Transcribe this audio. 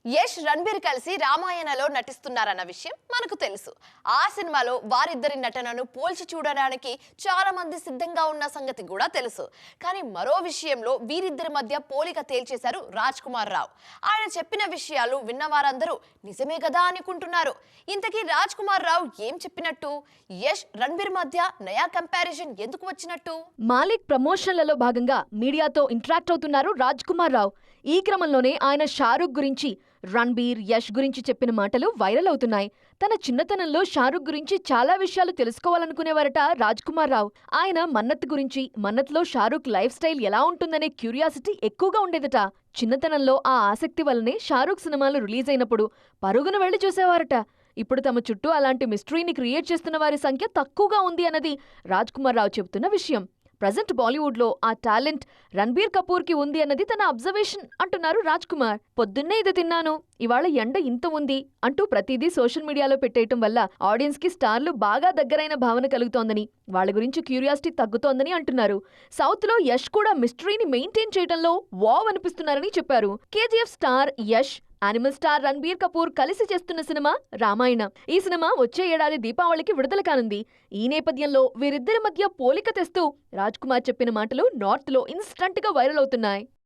యష్ రణబీర్ కలిసి రామాయణలో నటిస్తున్నారన్న విషయం మనకు తెలుసు. ఆ సినిమాలో వారిద్దరి నటనను పోల్చి చూడడానికి చాలా మంది సిద్ధంగా ఉన్న సంగతి కూడా తెలుసు. కానీ మరో విషయంలో వీరిద్దరి మధ్య పోలిక తేల్చేశారు రాజ్ కుమార్ రావు. ఆయన చెప్పిన విషయాలు విన్నవారందరూ నిజమే కదా అనుకుంటున్నారు. ఇంతకీ రాజ్ కుమార్ రావు ఏం చెప్పినట్టు? యష్ రణబీర్ మధ్య నయా కంపారిజన్ ఎందుకు వచ్చినట్టు? మాలిక్ ప్రమోషన్లలో భాగంగా మీడియాతో ఇంటరాక్ట్ అవుతున్నారు రాజ్ కుమార్ రావు. ఈ క్రమంలోనే ఆయన షారూఖ్ గురించి, రణబీర్, యష్ గురించి చెప్పిన మాటలు వైరల్ అవుతున్నాయి. తన చిన్నతనంలో షారూఖ్ గురించి చాలా విషయాలు తెలుసుకోవాలనుకునేవారట రాజ్ కుమార్ రావు. ఆయన మన్నత్ గురించి, మన్నత్లో షారూఖ్ లైఫ్ స్టైల్ ఎలా ఉంటుందనే క్యూరియాసిటీ ఎక్కువగా ఉండేదట. చిన్నతనంలో ఆ ఆసక్తి వల్లనే షారూఖ్ సినిమాలు రిలీజ్ అయినప్పుడు పరుగున వెళ్లి చూసేవారట. ఇప్పుడు తమ చుట్టూ అలాంటి మిస్టరీని క్రియేట్ చేస్తున్న వారి సంఖ్య తక్కువగా ఉంది అన్నది రాజ్ కుమార్ రావు చెబుతున్న విషయం. ప్రజెంట్ బాలీవుడ్లో ఆ టాలెంట్ రణబీర్ కపూర్కి ఉంది అన్నది తన అబ్జర్వేషన్ అంటున్నారు రాజ్ కుమార్. పొద్దున్నే ఇది తిన్నాను, ఇవాళ ఎండ ఇంత ఉంది అంటూ ప్రతిదీ సోషల్ మీడియాలో పెట్టేయటం వల్ల ఆడియన్స్ కి స్టార్లు బాగా దగ్గరైన భావన కలుగుతోందని, వాళ్ళ గురించి క్యూరియాసిటీ తగ్గుతోందని అంటున్నారు. సౌత్ లో యష్ కూడా మిస్టరీని మెయింటైన్ చేయడంలో వావ్ అనిపిస్తున్నారని చెప్పారు. KGF star Yash, animal star Ranbir Kapoor కలిసి చేస్తున్న సినిమా రామాయణ. ఈ సినిమా వచ్చే ఏడాది దీపావళికి విడుదల కానుంది. ఈ నేపథ్యంలో వీరిద్దరి మధ్య పోలిక తెస్తూ రాజ్ కుమార్ చెప్పిన మాటలు నార్త్ లో ఇన్స్టంట్ గా వైరల్ అవుతున్నాయి.